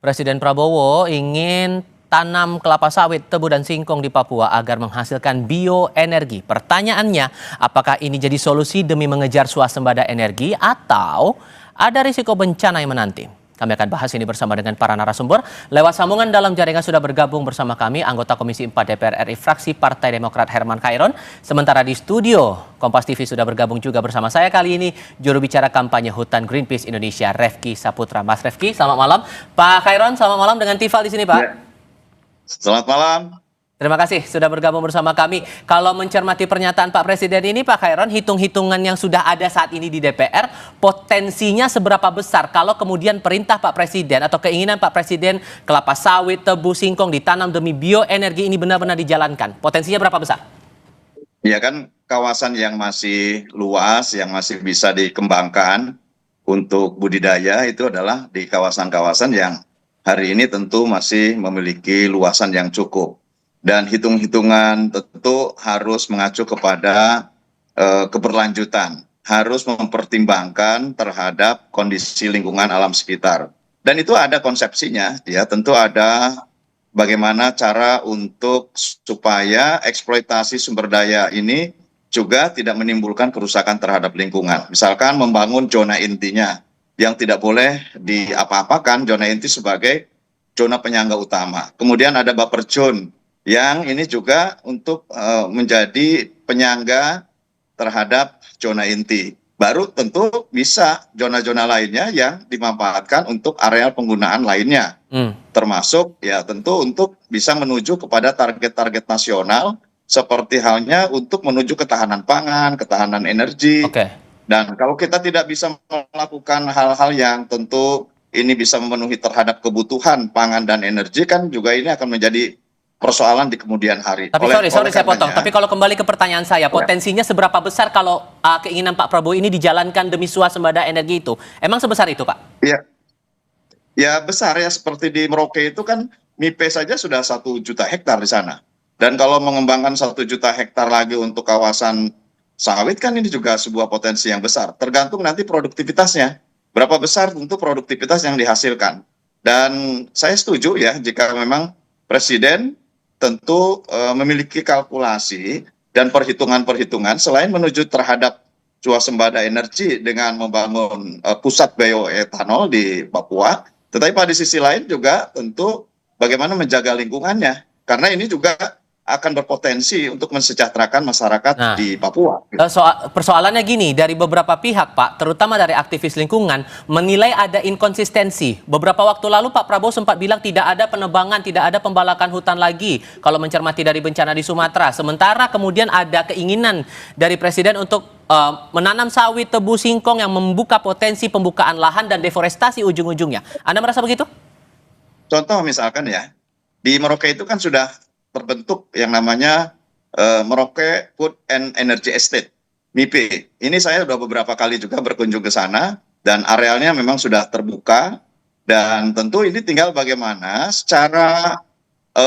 Presiden Prabowo ingin tanam kelapa sawit, tebu, dan singkong di Papua agar menghasilkan bioenergi. Pertanyaannya, apakah ini jadi solusi demi mengejar swasembada energi atau ada risiko bencana yang menanti? Kami akan bahas ini bersama dengan para narasumber. Lewat sambungan dalam jaringan sudah bergabung bersama kami anggota Komisi 4 DPR RI fraksi Partai Demokrat Herman Khairon. Sementara di studio Kompas TV sudah bergabung juga bersama saya kali ini juru bicara kampanye Hutan Greenpeace Indonesia Refky Saputra. Mas Refky, selamat malam. Pak Khairon, selamat malam dengan Tifal di sini, Pak. Ya. Selamat malam. Terima kasih sudah bergabung bersama kami. Kalau mencermati pernyataan Pak Presiden ini, Pak Khairon, hitung-hitungan yang sudah ada saat ini di DPR, potensinya seberapa besar kalau kemudian perintah Pak Presiden atau keinginan Pak Presiden kelapa sawit, tebu, singkong ditanam demi bioenergi ini benar-benar dijalankan? Potensinya berapa besar? Ya kan, kawasan yang masih luas, yang masih bisa dikembangkan untuk budidaya itu adalah di kawasan-kawasan yang hari ini tentu masih memiliki luasan yang cukup. Dan hitung-hitungan tentu harus mengacu kepada keberlanjutan, harus mempertimbangkan terhadap kondisi lingkungan alam sekitar. Dan itu ada konsepsinya, ya tentu ada bagaimana cara untuk supaya eksploitasi sumber daya ini juga tidak menimbulkan kerusakan terhadap lingkungan. Misalkan membangun zona intinya yang tidak boleh diapa-apakan, zona inti sebagai zona penyangga utama. Kemudian ada buffer zone yang ini juga untuk menjadi penyangga terhadap zona inti. Baru tentu bisa zona-zona lainnya yang dimanfaatkan untuk areal penggunaan lainnya. Termasuk ya tentu untuk bisa menuju kepada target-target nasional seperti halnya untuk menuju ketahanan pangan, ketahanan energi. Dan kalau kita tidak bisa melakukan hal-hal yang tentu ini bisa memenuhi terhadap kebutuhan pangan dan energi, kan juga ini akan menjadi persoalan di kemudian hari. Tapi sorry saya potong. Tapi kalau kembali ke pertanyaan saya, potensinya seberapa besar kalau keinginan Pak Prabowo ini dijalankan demi swasembada energi itu? Emang sebesar itu, Pak? Iya. Ya besar ya, seperti di Merauke itu kan MIPE saja sudah 1 juta hektar di sana. Dan kalau mengembangkan 1 juta hektar lagi untuk kawasan sawit kan ini juga sebuah potensi yang besar. Tergantung nanti produktivitasnya. Berapa besar tentu produktivitas yang dihasilkan. Dan saya setuju ya jika memang Presiden tentu memiliki kalkulasi dan perhitungan-perhitungan selain menuju terhadap swasembada energi dengan membangun pusat bioetanol di Papua, tetapi pada sisi lain juga tentu bagaimana menjaga lingkungannya, karena ini juga akan berpotensi untuk mensejahterakan masyarakat di Papua. Persoalannya gini, dari beberapa pihak Pak, terutama dari aktivis lingkungan, menilai ada inkonsistensi. Beberapa waktu lalu Pak Prabowo sempat bilang tidak ada penebangan, tidak ada pembalakan hutan lagi kalau mencermati dari bencana di Sumatera. Sementara kemudian ada keinginan dari Presiden untuk menanam sawit, tebu, singkong yang membuka potensi pembukaan lahan dan deforestasi ujung-ujungnya. Anda merasa begitu? Contoh misalkan ya, di Merauke itu kan sudah terbentuk yang namanya Merauke Food and Energy Estate, MIPE. Ini saya sudah beberapa kali juga berkunjung ke sana dan arealnya memang sudah terbuka, dan tentu ini tinggal bagaimana secara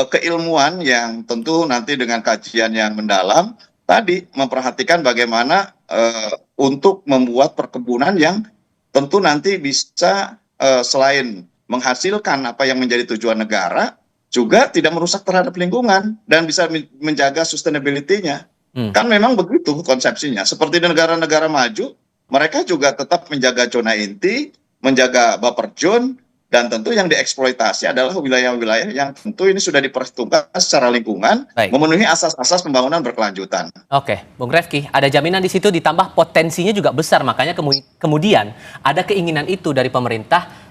keilmuan yang tentu nanti dengan kajian yang mendalam tadi memperhatikan bagaimana untuk membuat perkebunan yang tentu nanti bisa selain menghasilkan apa yang menjadi tujuan negara, juga tidak merusak terhadap lingkungan dan bisa menjaga sustainability-nya. Kan memang begitu konsepsinya. Seperti di negara-negara maju, mereka juga tetap menjaga zona inti, menjaga buffer zone, dan tentu yang dieksploitasi adalah wilayah-wilayah yang tentu ini sudah diperhitungkan secara lingkungan, memenuhi asas-asas pembangunan berkelanjutan. Oke, Bung Refky, ada jaminan di situ ditambah potensinya juga besar, makanya kemudian ada keinginan itu dari pemerintah.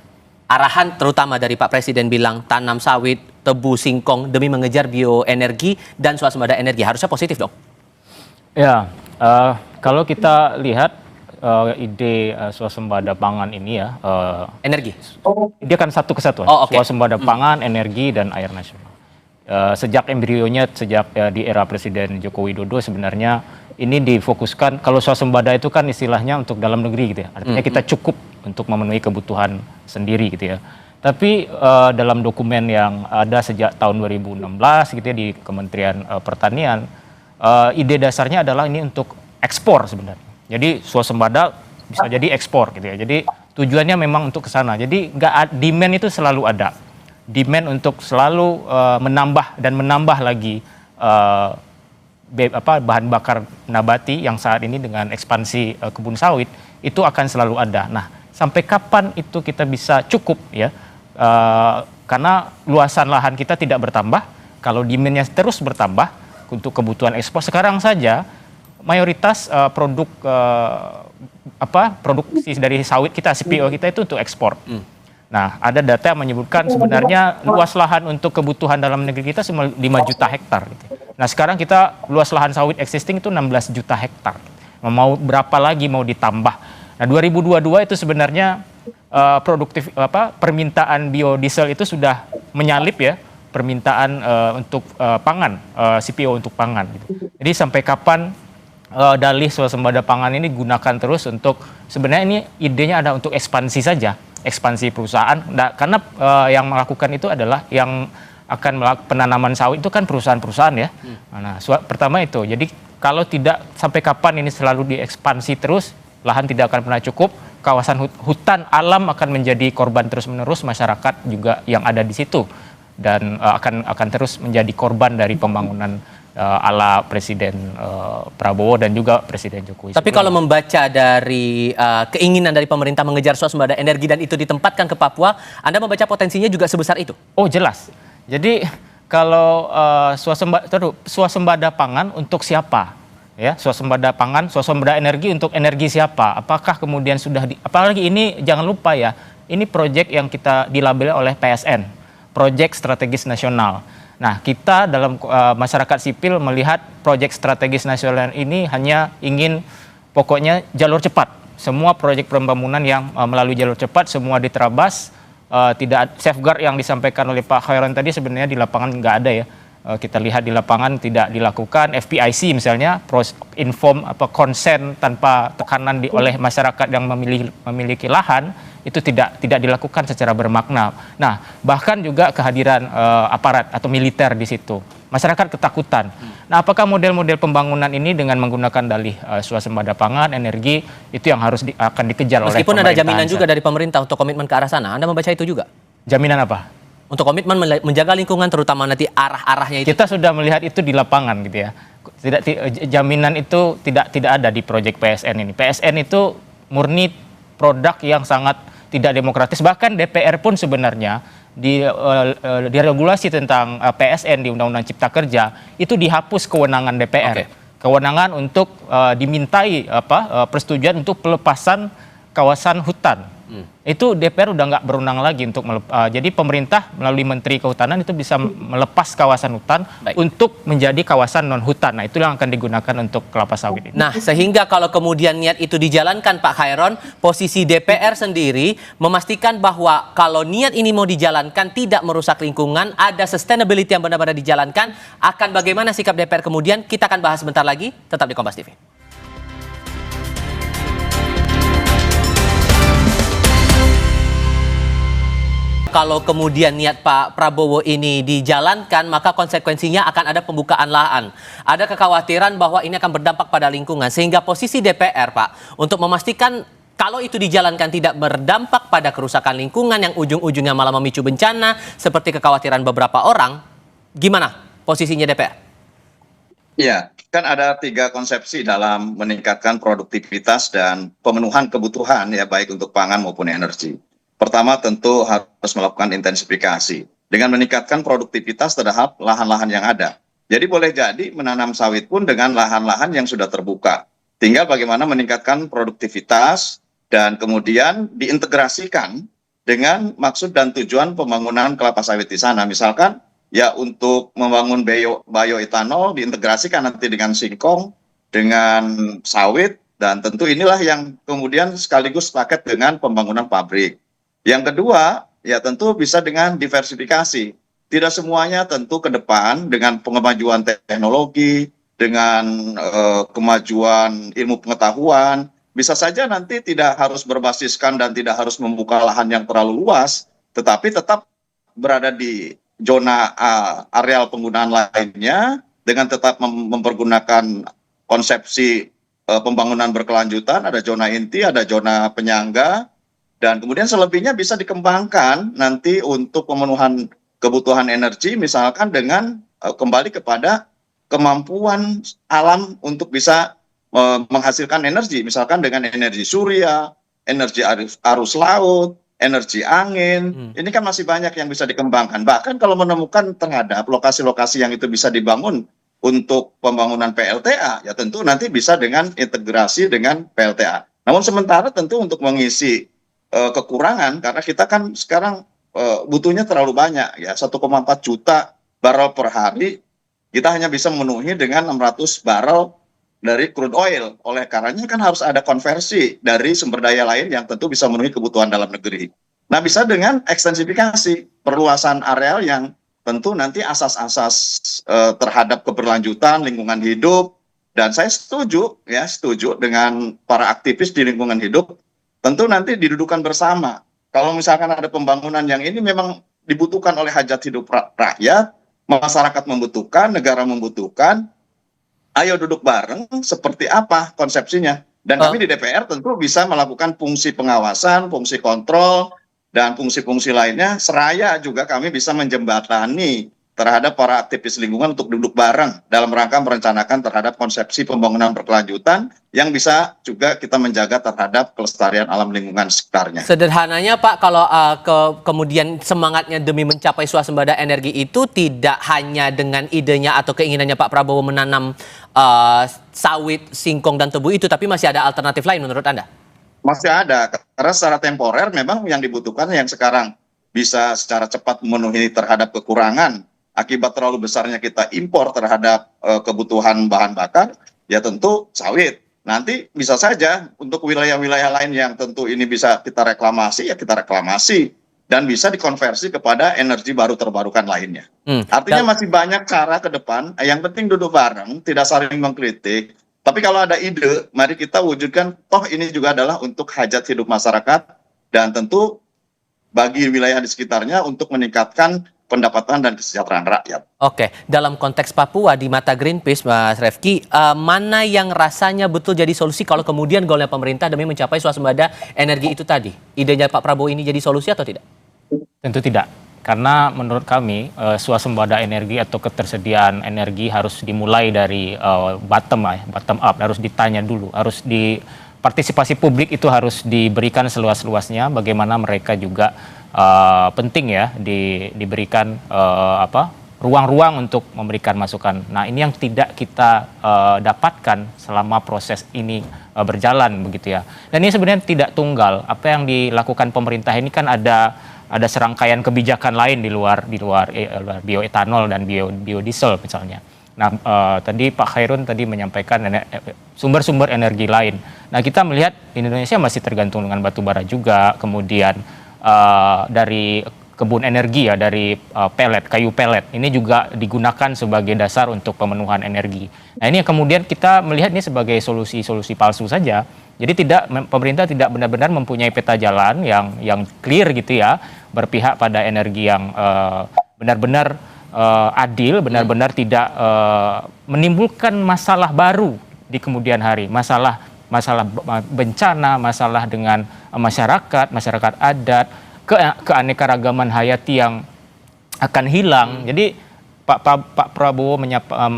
Arahan terutama dari Pak Presiden bilang tanam sawit, tebu, singkong demi mengejar bioenergi dan swasembada energi. Harusnya positif dong? Ya, kalau kita lihat ide swasembada pangan ini ya. Energi? Dia kan satu kesatuan. Swasembada pangan, energi, dan air nasional. Sejak embrionya, sejak di era Presiden Joko Widodo sebenarnya ini difokuskan, kalau swasembada itu kan istilahnya untuk dalam negeri gitu ya. Artinya kita cukup untuk memenuhi kebutuhan sendiri gitu ya. Tapi dalam dokumen yang ada sejak tahun 2016 gitu ya di Kementerian Pertanian, ide dasarnya adalah ini untuk ekspor sebenarnya. Jadi swasembada bisa jadi ekspor gitu ya. Jadi tujuannya memang untuk ke sana. Jadi demand itu selalu ada. demand untuk selalu menambah dan menambah lagi bahan bakar nabati yang saat ini dengan ekspansi kebun sawit itu akan selalu ada. Nah, sampai kapan itu kita bisa cukup ya? Karena luasan lahan kita tidak bertambah, kalau demand-nya terus bertambah untuk kebutuhan ekspor. Sekarang saja mayoritas produksi dari sawit kita, CPO kita itu untuk ekspor. Nah, ada data yang menyebutkan sebenarnya luas lahan untuk kebutuhan dalam negeri kita cuma 5 juta hektar. Gitu. Nah, sekarang kita luas lahan sawit existing itu 16 juta hektar. Mau berapa lagi mau ditambah? Nah, 2022 itu sebenarnya permintaan biodiesel itu sudah menyalip ya permintaan untuk pangan, CPO untuk pangan. Gitu. Jadi sampai kapan dalih swasembada pangan ini gunakan terus untuk sebenarnya ini idenya ada untuk ekspansi saja, ekspansi perusahaan. Nah, karena yang melakukan itu adalah yang akan melakukan penanaman sawit itu kan perusahaan-perusahaan ya. Nah, pertama itu. Jadi kalau tidak sampai kapan ini selalu diekspansi terus, lahan tidak akan pernah cukup, kawasan hutan alam akan menjadi korban terus-menerus, masyarakat juga yang ada di situ dan akan terus menjadi korban dari pembangunan ala Presiden Prabowo dan juga Presiden Jokowi. Tapi kalau membaca dari keinginan dari pemerintah mengejar swasembada energi dan itu ditempatkan ke Papua, Anda membaca potensinya juga sebesar itu? Oh, jelas. Jadi kalau swasembada pangan untuk siapa? Ya, swasembada pangan, swasembada energi untuk energi siapa? Apakah kemudian sudah apalagi ini jangan lupa ya, ini proyek yang kita dilabeli oleh PSN, proyek strategis nasional. Nah, kita dalam masyarakat sipil melihat proyek strategis nasional ini hanya ingin pokoknya jalur cepat. Semua proyek pembangunan yang melalui jalur cepat semua diterabas, tidak safeguard yang disampaikan oleh Pak Khairon tadi sebenarnya di lapangan nggak ada ya. Kita lihat di lapangan tidak dilakukan. FPIC misalnya, konsen tanpa tekanan oleh masyarakat yang memiliki lahan itu tidak dilakukan secara bermakna. Nah, bahkan juga kehadiran aparat atau militer di situ. Masyarakat ketakutan. Nah, apakah model-model pembangunan ini dengan menggunakan dalih swasembada pangan, energi itu yang harus akan dikejar oleh pemerintah? Meskipun ada jaminan juga dari pemerintah untuk komitmen ke arah sana. Anda membaca itu juga? Jaminan apa? Untuk komitmen menjaga lingkungan terutama nanti arah-arahnya itu. Kita sudah melihat itu di lapangan gitu ya. Jaminan itu tidak ada di proyek PSN ini. PSN itu murni produk yang sangat tidak demokratis. Bahkan DPR pun sebenarnya di regulasi tentang PSN di Undang-Undang Cipta Kerja itu dihapus kewenangan DPR. Okay. Kewenangan untuk dimintai persetujuan untuk pelepasan kawasan hutan. Itu DPR udah nggak berwenang lagi untuk jadi pemerintah melalui Menteri Kehutanan itu bisa melepas kawasan hutan untuk menjadi kawasan non hutan. Nah, itu yang akan digunakan untuk kelapa sawit ini. Nah, sehingga kalau kemudian niat itu dijalankan Pak Khairon, posisi DPR sendiri memastikan bahwa kalau niat ini mau dijalankan tidak merusak lingkungan, ada sustainability yang benar-benar dijalankan, akan bagaimana sikap DPR kemudian? Kita akan bahas sebentar lagi, tetap di Kompas TV. Kalau kemudian niat Pak Prabowo ini dijalankan, maka konsekuensinya akan ada pembukaan lahan. Ada kekhawatiran bahwa ini akan berdampak pada lingkungan. Sehingga posisi DPR, Pak, untuk memastikan kalau itu dijalankan tidak berdampak pada kerusakan lingkungan yang ujung-ujungnya malah memicu bencana, seperti kekhawatiran beberapa orang, gimana posisinya DPR? Ya, kan ada 3 konsepsi dalam meningkatkan produktivitas dan pemenuhan kebutuhan ya, baik untuk pangan maupun energi. Pertama tentu harus melakukan intensifikasi dengan meningkatkan produktivitas terhadap lahan-lahan yang ada. Jadi boleh jadi menanam sawit pun dengan lahan-lahan yang sudah terbuka. Tinggal bagaimana meningkatkan produktivitas dan kemudian diintegrasikan dengan maksud dan tujuan pembangunan kelapa sawit di sana. Misalkan ya untuk membangun bioetanol diintegrasikan nanti dengan singkong, dengan sawit, dan tentu inilah yang kemudian sekaligus paket dengan pembangunan pabrik. Yang kedua, ya tentu bisa dengan diversifikasi. Tidak semuanya tentu ke depan dengan kemajuan teknologi, dengan kemajuan ilmu pengetahuan, bisa saja nanti tidak harus berbasiskan dan tidak harus membuka lahan yang terlalu luas, tetapi tetap berada di zona areal penggunaan lainnya, dengan tetap mempergunakan konsepsi pembangunan berkelanjutan, ada zona inti, ada zona penyangga, Dan kemudian selebihnya bisa dikembangkan nanti untuk pemenuhan kebutuhan energi, misalkan dengan kembali kepada kemampuan alam untuk bisa menghasilkan energi, misalkan dengan energi surya, energi arus laut, energi angin. Ini kan masih banyak yang bisa dikembangkan. Bahkan kalau menemukan terhadap lokasi-lokasi yang itu bisa dibangun untuk pembangunan PLTA, ya tentu nanti bisa dengan integrasi dengan PLTA. Namun sementara tentu untuk mengisi kekurangan, karena kita kan sekarang butuhnya terlalu banyak, ya 1,4 juta barrel per hari, kita hanya bisa memenuhi dengan 600 barrel dari crude oil. Oleh karenanya kan harus ada konversi dari sumber daya lain yang tentu bisa memenuhi kebutuhan dalam negeri. Nah, bisa dengan ekstensifikasi, perluasan areal yang tentu nanti asas-asas terhadap keberlanjutan lingkungan hidup. Dan saya setuju dengan para aktivis di lingkungan hidup, tentu nanti didudukan bersama. Kalau misalkan ada pembangunan yang ini memang dibutuhkan oleh hajat hidup rakyat, masyarakat membutuhkan, negara membutuhkan, ayo duduk bareng seperti apa konsepsinya. Dan kami di DPR tentu bisa melakukan fungsi pengawasan, fungsi kontrol, dan fungsi-fungsi lainnya, seraya juga kami bisa menjembatani terhadap para aktivis lingkungan untuk duduk bareng dalam rangka merencanakan terhadap konsepsi pembangunan berkelanjutan yang bisa juga kita menjaga terhadap kelestarian alam lingkungan sekitarnya. Sederhananya Pak, kalau kemudian semangatnya demi mencapai swasembada energi itu tidak hanya dengan idenya atau keinginannya Pak Prabowo menanam sawit, singkong, dan tebu itu, tapi masih ada alternatif lain menurut Anda? Masih ada, karena secara temporer memang yang dibutuhkan yang sekarang bisa secara cepat memenuhi terhadap kekurangan akibat terlalu besarnya kita impor terhadap kebutuhan bahan bakar, ya tentu sawit. Nanti bisa saja untuk wilayah-wilayah lain yang tentu ini bisa kita reklamasi, ya kita reklamasi. Dan bisa dikonversi kepada energi baru terbarukan lainnya. Artinya masih banyak cara ke depan, yang penting duduk bareng, tidak saling mengkritik. Tapi kalau ada ide, mari kita wujudkan, toh ini juga adalah untuk hajat hidup masyarakat, dan tentu bagi wilayah di sekitarnya untuk meningkatkan pendapatan dan kesejahteraan rakyat. Oke, dalam konteks Papua di mata Greenpeace, Mas Refki, mana yang rasanya betul jadi solusi kalau kemudian golnya pemerintah demi mencapai swasembada energi itu tadi? Idenya Pak Prabowo ini jadi solusi atau tidak? Tentu tidak, karena menurut kami swasembada energi atau ketersediaan energi harus dimulai dari bottom up, harus ditanya dulu, harus di partisipasi publik itu harus diberikan seluas-luasnya, bagaimana mereka juga penting ya diberikan ruang-ruang untuk memberikan masukan. Nah, ini yang tidak kita dapatkan selama proses ini berjalan begitu ya. Dan ini sebenarnya tidak tunggal. Apa yang dilakukan pemerintah ini kan ada serangkaian kebijakan lain di luar bioetanol dan biodiesel misalnya. Nah, tadi Pak Khairun tadi menyampaikan sumber-sumber energi lain. Nah, kita melihat Indonesia masih tergantung dengan batu bara juga, kemudian dari kebun energi ya, dari kayu pelet. Ini juga digunakan sebagai dasar untuk pemenuhan energi. Nah, ini yang kemudian kita melihat ini sebagai solusi-solusi palsu saja. Jadi pemerintah tidak benar-benar mempunyai peta jalan yang clear gitu ya, berpihak pada energi yang benar-benar adil, benar-benar tidak menimbulkan masalah baru di kemudian hari, masalah bencana, masalah dengan masyarakat adat, keanekaragaman hayati yang akan hilang. Jadi Pak Prabowo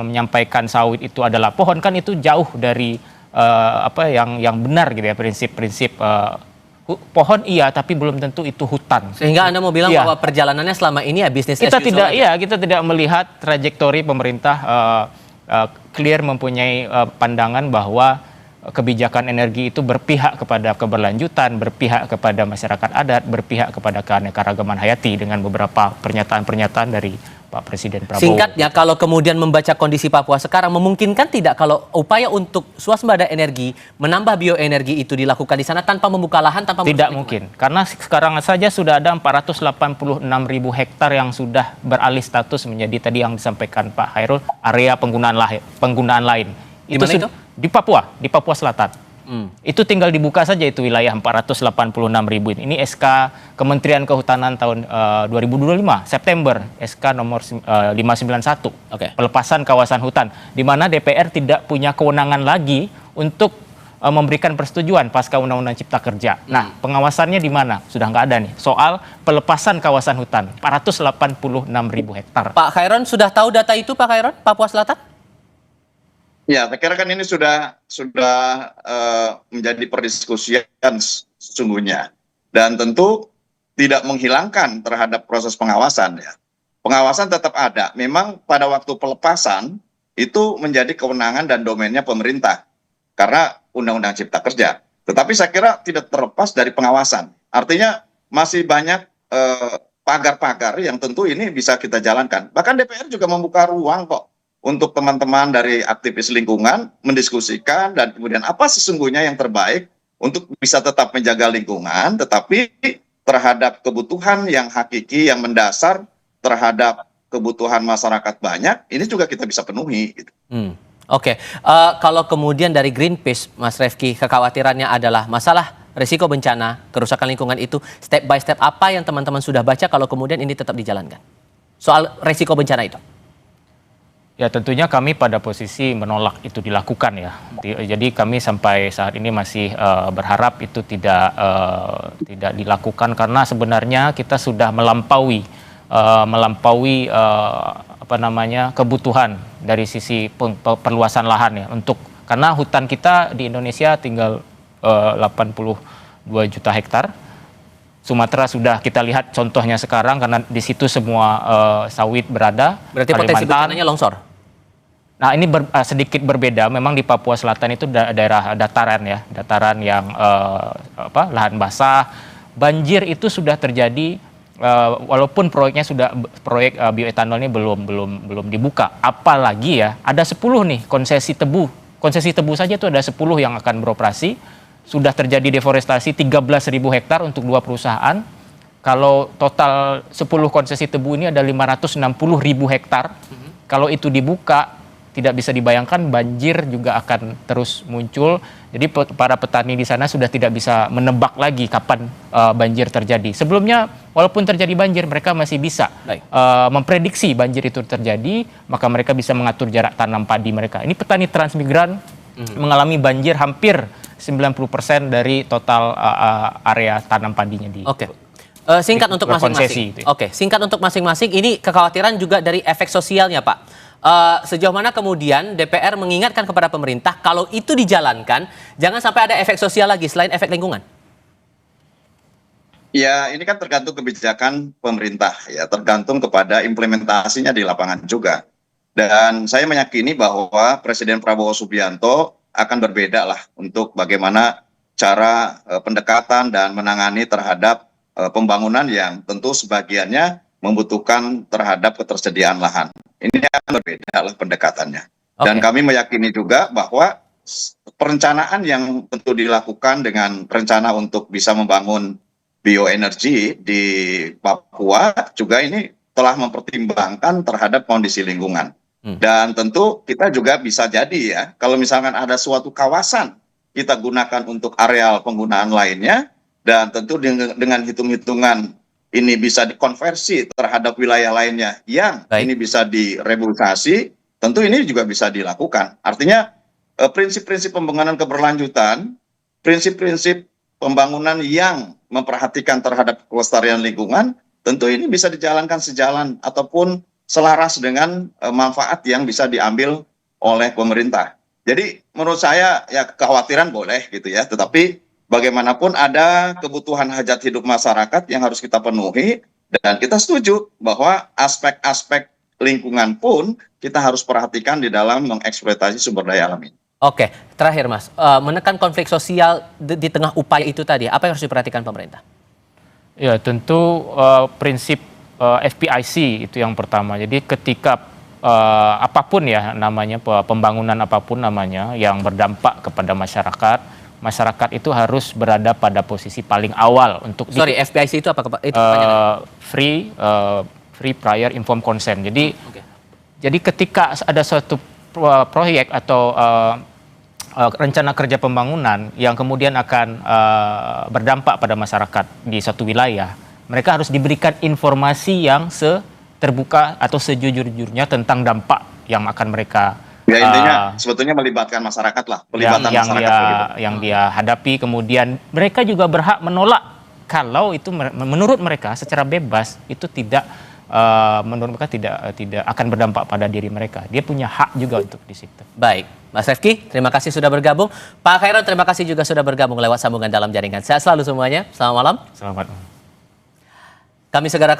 menyampaikan sawit itu adalah pohon, kan itu jauh dari yang benar gitu ya, prinsip-prinsip pohon iya, tapi belum tentu itu hutan. Sehingga Anda mau bilang bahwa perjalanannya selama ini ya bisnis as usual? Kita tidak melihat trajektori pemerintah clear mempunyai pandangan bahwa kebijakan energi itu berpihak kepada keberlanjutan, berpihak kepada masyarakat adat, berpihak kepada keanekaragaman hayati dengan beberapa pernyataan-pernyataan dari Pak Presiden Prabowo. Singkatnya, kalau kemudian membaca kondisi Papua sekarang, memungkinkan tidak kalau upaya untuk swasembada energi, menambah bioenergi itu dilakukan di sana tanpa membuka lahan, tanpa tidak mungkin. Karena sekarang saja sudah ada 486.000 hektar yang sudah beralih status menjadi tadi yang disampaikan Pak Khairul, area penggunaan lain. Itu? Di Papua Selatan. Itu tinggal dibuka saja itu wilayah 486.000. Ini SK Kementerian Kehutanan tahun 2025 September, SK nomor 591. Pelepasan kawasan hutan, di mana DPR tidak punya kewenangan lagi untuk memberikan persetujuan pasca Undang-Undang Cipta Kerja. Nah, pengawasannya di mana? Sudah nggak ada nih. Soal pelepasan kawasan hutan, 486.000 hektar. Pak Khairon sudah tahu data itu, Pak Khairon, Papua Selatan? Ya, saya kira kan ini sudah menjadi perdiskusian sesungguhnya. Dan tentu tidak menghilangkan terhadap proses pengawasan ya. Pengawasan tetap ada. Memang pada waktu pelepasan itu menjadi kewenangan dan domainnya pemerintah karena Undang-Undang Cipta Kerja. Tetapi saya kira tidak terlepas dari pengawasan. Artinya masih banyak pagar-pagar yang tentu ini bisa kita jalankan. Bahkan DPR juga membuka ruang kok untuk teman-teman dari aktivis lingkungan mendiskusikan dan kemudian apa sesungguhnya yang terbaik untuk bisa tetap menjaga lingkungan, tetapi terhadap kebutuhan yang hakiki, yang mendasar terhadap kebutuhan masyarakat banyak, ini juga kita bisa penuhi. Gitu. Oke. Kalau kemudian dari Greenpeace, Mas Refki, kekhawatirannya adalah masalah risiko bencana, kerusakan lingkungan itu, step by step apa yang teman-teman sudah baca kalau kemudian ini tetap dijalankan? Soal risiko bencana itu. Ya tentunya kami pada posisi menolak itu dilakukan ya. Jadi kami sampai saat ini masih berharap itu tidak dilakukan karena sebenarnya kita sudah melampaui kebutuhan dari sisi perluasan lahan ya karena hutan kita di Indonesia tinggal 82 juta hektar. Sumatera sudah kita lihat contohnya sekarang karena di situ semua sawit berada. Berarti potensi bencananya longsor. Nah ini sedikit berbeda. Memang di Papua Selatan itu daerah dataran ya, dataran yang lahan basah. Banjir itu sudah terjadi walaupun proyek bioetanol ini belum dibuka. Apalagi ya ada 10 nih konsesi tebu. Konsesi tebu saja itu ada 10 yang akan beroperasi. Sudah terjadi deforestasi 13.000 hektar untuk 2 perusahaan. Kalau total 10 konsesi tebu ini ada 560.000 hektar. Kalau itu dibuka, tidak bisa dibayangkan banjir juga akan terus muncul. Jadi para petani di sana sudah tidak bisa menebak lagi kapan banjir terjadi. Sebelumnya walaupun terjadi banjir mereka masih bisa memprediksi banjir itu terjadi, maka mereka bisa mengatur jarak tanam padi mereka. Ini petani transmigran mengalami banjir hampir 90% dari total area tanam padinya di. Oke. Singkat untuk masing-masing. Oke, singkat untuk masing-masing. Ini kekhawatiran juga dari efek sosialnya, Pak. Sejauh mana kemudian DPR mengingatkan kepada pemerintah kalau itu dijalankan jangan sampai ada efek sosial lagi selain efek lingkungan? Ya ini kan tergantung kebijakan pemerintah ya, tergantung kepada implementasinya di lapangan juga. Dan saya meyakini bahwa Presiden Prabowo Subianto akan berbeda lah untuk bagaimana cara pendekatan dan menangani terhadap pembangunan yang tentu sebagiannya membutuhkan terhadap ketersediaan lahan. Ini akan berbeda lah pendekatannya. Dan kami meyakini juga bahwa perencanaan yang tentu dilakukan dengan rencana untuk bisa membangun bioenergi di Papua juga ini telah mempertimbangkan terhadap kondisi lingkungan. Dan tentu kita juga bisa jadi ya, kalau misalkan ada suatu kawasan kita gunakan untuk areal penggunaan lainnya, dan tentu dengan hitung-hitungan ini bisa dikonversi terhadap wilayah lainnya yang ini bisa direboisasi, tentu ini juga bisa dilakukan. Artinya prinsip-prinsip pembangunan keberlanjutan, prinsip-prinsip pembangunan yang memperhatikan terhadap kelestarian lingkungan, tentu ini bisa dijalankan sejalan ataupun selaras dengan manfaat yang bisa diambil oleh pemerintah. Jadi menurut saya ya kekhawatiran boleh gitu ya, tetapi bagaimanapun ada kebutuhan hajat hidup masyarakat yang harus kita penuhi, dan kita setuju bahwa aspek-aspek lingkungan pun kita harus perhatikan di dalam mengeksploitasi sumber daya alam ini. Oke, terakhir Mas, menekan konflik sosial di tengah upaya itu tadi, apa yang harus diperhatikan pemerintah? Ya tentu prinsip FPIC itu yang pertama. Jadi ketika apapun ya namanya, pembangunan apapun namanya yang berdampak kepada masyarakat itu harus berada pada posisi paling awal untuk FPIC itu apa Pak? Free prior informed consent. Jadi ketika ada suatu proyek atau rencana kerja pembangunan yang kemudian akan berdampak pada masyarakat di suatu wilayah, mereka harus diberikan informasi yang terbuka atau sejujur-jujurnya tentang dampak yang akan mereka Ya intinya sebetulnya melibatkan masyarakat lah, pelibatan masyarakat begitu. Yang dia hadapi, kemudian mereka juga berhak menolak kalau itu menurut mereka secara bebas itu tidak menurut mereka tidak akan berdampak pada diri mereka. Dia punya hak juga untuk di situ. Baik, Mas Refki, terima kasih sudah bergabung. Pak Khairon, terima kasih juga sudah bergabung lewat sambungan dalam jaringan. Sehat selalu semuanya. Selamat malam. Selamat malam. Kami segera